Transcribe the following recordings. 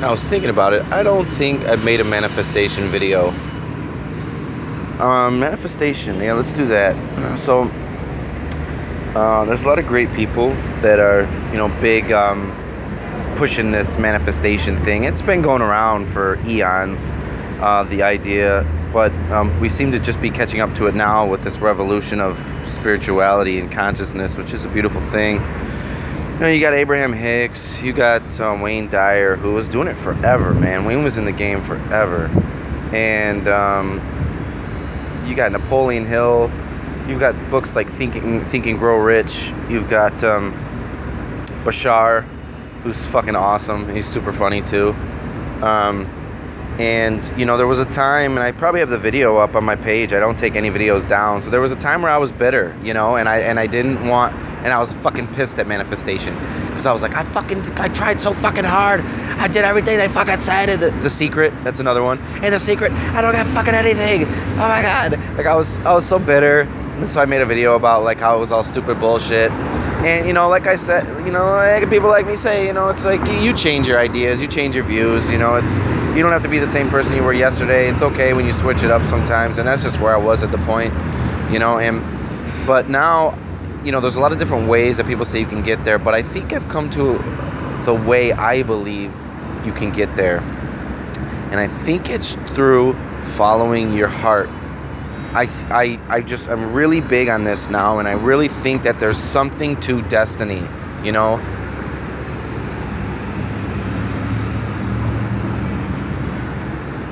I was thinking about it. I don't think I've made a manifestation video. Manifestation. Yeah, let's do that. So, there's a lot of great people that are, big, pushing this manifestation thing. It's been going around for eons, the idea, but we seem to just be catching up to it now with this revolution of spirituality and consciousness, which is a beautiful thing. You got Abraham Hicks, you got Wayne Dyer, who was doing it forever, man. Wayne was in the game forever. And you got Napoleon Hill. You've got books like Think and Grow Rich. You've got Bashar, who's fucking awesome. He's super funny too. And there was a time, and I probably have the video up on my page. I don't take any videos down. So there was a time where I was bitter, and I didn't want, and I was fucking pissed at manifestation because I was like, I tried so fucking hard. I did everything they fucking said. And the Secret, that's another one. And The Secret, I don't got fucking anything. Oh my god, like I was so bitter. And so I made a video about like how it was all stupid bullshit. And like I said, like people like me say, it's like you change your ideas, you change your views. You don't have to be the same person you were yesterday. It's okay when you switch it up sometimes, and that's just where I was at the point, but now, there's a lot of different ways that people say you can get there, but I think I've come to the way I believe you can get there, and I think it's through following your heart. I'm really big on this now, and I really think that there's something to destiny,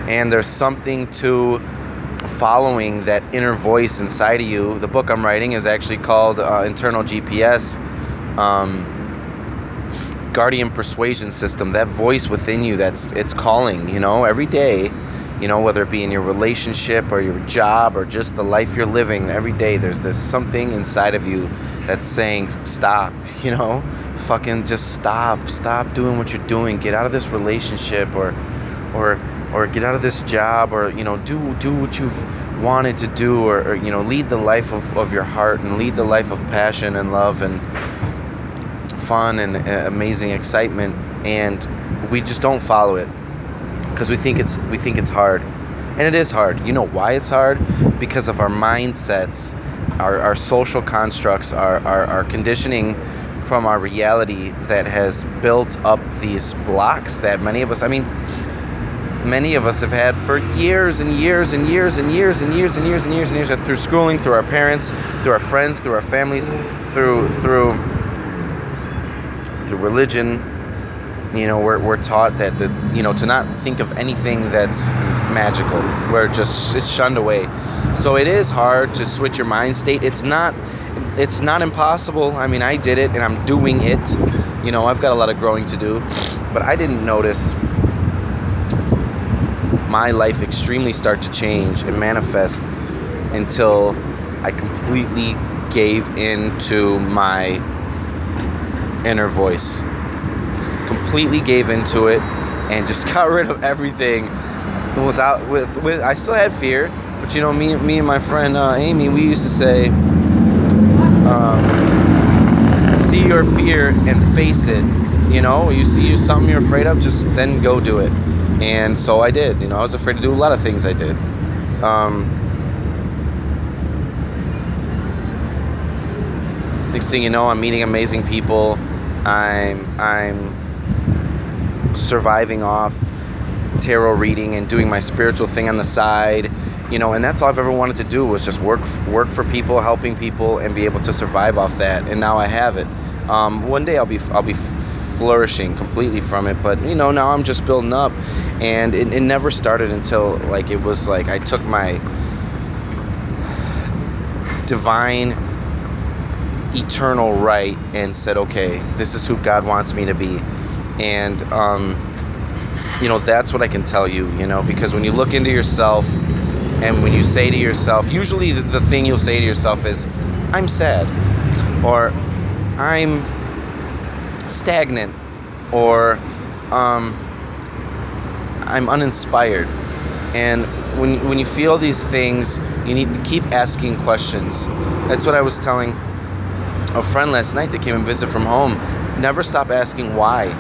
and there's something to following that inner voice inside of you. The book I'm writing is actually called Internal GPS, Guardian Persuasion System. That voice within you it's calling, every day. Whether it be in your relationship or your job or just the life you're living, every day there's this something inside of you that's saying, stop, fucking just stop doing what you're doing, get out of this relationship or get out of this job, or, do what you've wanted to do, or lead the life of your heart and lead the life of passion and love and fun and amazing excitement. And we just don't follow it. Because we think it's hard, and it is hard. You know why it's hard? Because of our mindsets, our social constructs, our conditioning from our reality that has built up these blocks that many of us have had for years and years and years and years and years and years and years and years, through schooling, through our parents, through our friends, through our families, through religion. We're taught that to not think of anything that's magical. It's shunned away. So it is hard to switch your mind state. It's not impossible. I did it, and I'm doing it. I've got a lot of growing to do, but I didn't notice my life extremely start to change and manifest until I completely gave into my inner voice. Completely gave into it and just got rid of everything with I still had fear, but me and my friend Amy, we used to say, see your fear and face it. You see something you're afraid of, just then go do it. And so I did. I was afraid to do a lot of things I did. Next thing you know, I'm meeting amazing people. I'm surviving off tarot reading and doing my spiritual thing on the side, and that's all I've ever wanted to do, was just work for people, helping people, and be able to survive off that. And now I have it. One day I'll be flourishing completely from it, but now I'm just building up, and it never started until it was like I took my divine eternal right and said, okay, this is who God wants me to be. And that's what I can tell you, because when you look into yourself and when you say to yourself, usually the thing you'll say to yourself is, I'm sad, or I'm stagnant, or I'm uninspired. And when you feel these things, you need to keep asking questions. That's what I was telling a friend last night that came and visit from home. Never stop asking why.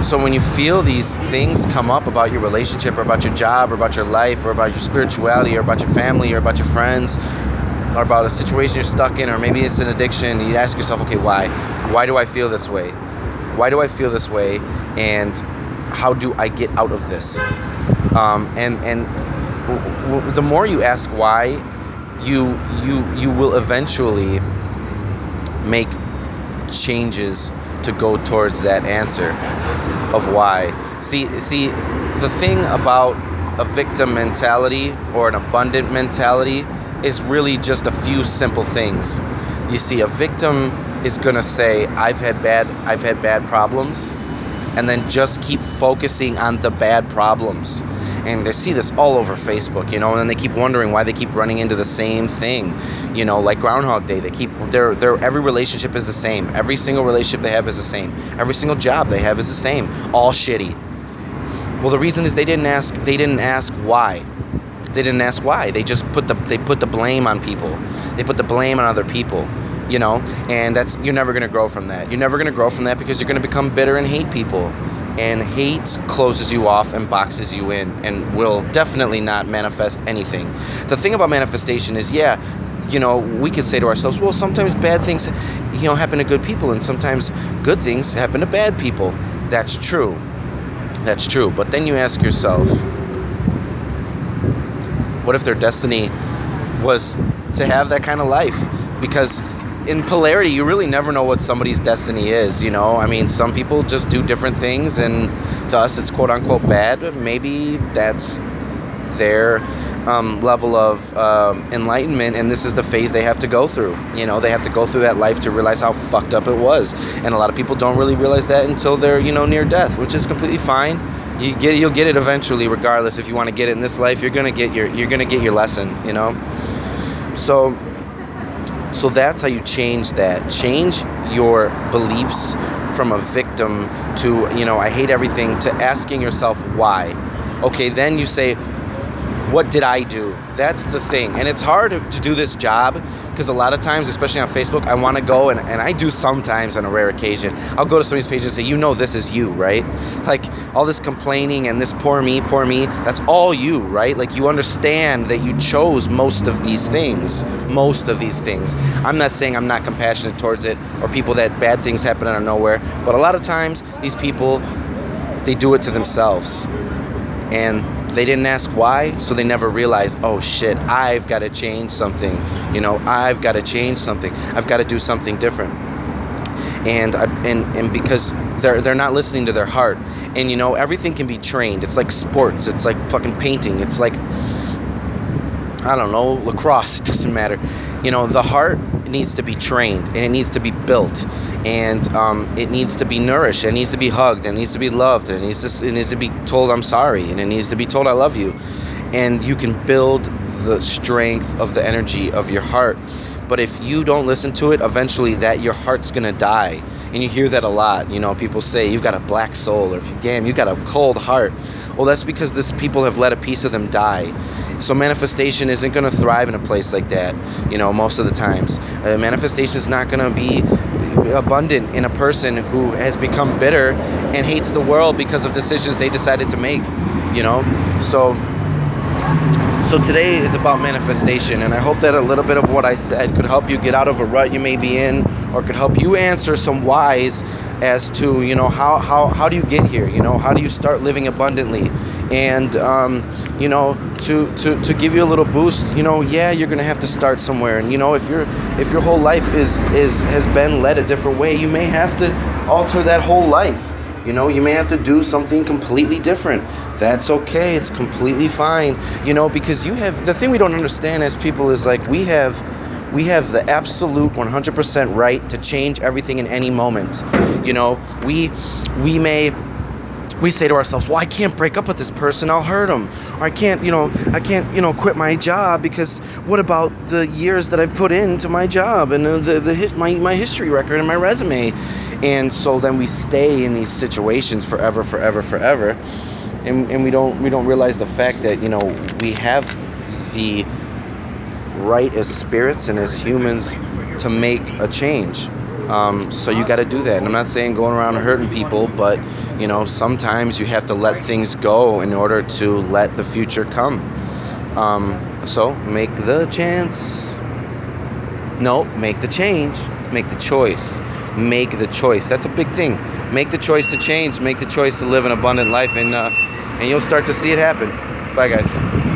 So when you feel these things come up about your relationship or about your job or about your life or about your spirituality or about your family or about your friends or about a situation you're stuck in, or maybe it's an addiction, you ask yourself, okay, why do I feel this way? Why do I feel this way? And how do I get out of this? And the more you ask why, you will eventually make changes to go towards that answer of why. See, the thing about a victim mentality or an abundant mentality is really just a few simple things. You see, a victim is gonna say, I've had bad problems, and then just keep focusing on the bad problems. And they see this all over Facebook, and then they keep wondering why they keep running into the same thing, like Groundhog Day. They keep every relationship is the same. Every single relationship they have is the same. Every single job they have is the same. All shitty. Well, the reason is they didn't ask why. They didn't ask why. They just put the blame on people. They put the blame on other people. And you're never going to grow from that. You're never going to grow from that because you're going to become bitter and hate people. And hate closes you off and boxes you in and will definitely not manifest anything. The thing about manifestation is, we could say to ourselves, well, sometimes bad things, happen to good people, and sometimes good things happen to bad people. That's true. That's true. But then you ask yourself, what if their destiny was to have that kind of life? Because in polarity, you really never know what somebody's destiny is, some people just do different things, and to us it's quote unquote bad. Maybe that's their level of enlightenment, and this is the phase they have to go through. They have to go through that life to realize how fucked up it was. And a lot of people don't really realize that until they're, near death, which is completely fine. You'll get it eventually, regardless. If you want to get it in this life, you're gonna get your lesson, So that's how you change that. Change your beliefs from a victim to, I hate everything, to asking yourself why. Okay, then you say, what did I do? That's the thing. And it's hard to do this job because a lot of times, especially on Facebook, I want to go, and I do sometimes on a rare occasion, I'll go to somebody's page and say, this is you, right? Like all this complaining and this poor me, that's all you, right? Like you understand that you chose most of these things. I'm not saying I'm not compassionate towards it or people that bad things happen out of nowhere, but a lot of times these people, they do it to themselves. And they didn't ask why, so they never realized, oh shit, I've got to change something. I've got to change something. I've got to do something different. And because they're not listening to their heart. And everything can be trained. It's like sports. It's like fucking painting. It's like, I don't know, lacrosse. It doesn't matter. The heart needs to be trained, and it needs to be built, and it needs to be nourished, it needs to be hugged, it needs to be loved, it needs to be told I'm sorry, and it needs to be told I love you. And you can build the strength of the energy of your heart. But if you don't listen to it, eventually your heart's gonna die. And you hear that a lot. People say you've got a black soul, or damn, you got a cold heart. Well, that's because people have let a piece of them die. So manifestation isn't going to thrive in a place like that, most of the times. Manifestation is not going to be abundant in a person who has become bitter and hates the world because of decisions they decided to make, So today is about manifestation, and I hope that a little bit of what I said could help you get out of a rut you may be in, or could help you answer some whys as to, how do you get here? How do you start living abundantly? And, to give you a little boost, you're going to have to start somewhere. And, if your whole life has been led a different way, you may have to alter that whole life. You may have to do something completely different. That's okay. It's completely fine. Because the thing we don't understand as people is like we have the absolute 100% right to change everything in any moment. We say to ourselves, well, I can't break up with this person, I'll hurt him. Or I can't quit my job because what about the years that I've put into my job and my history record and my resume? And so then we stay in these situations forever. And we don't realize the fact that, we have the right as spirits and as humans to make a change. So you got to do that. And I'm not saying going around hurting people, but sometimes you have to let things go in order to let the future come. So make the chance. No, make the change. Make the choice. Make the choice. That's a big thing. Make the choice to change. Make the choice to live an abundant life, and you'll start to see it happen. Bye, guys.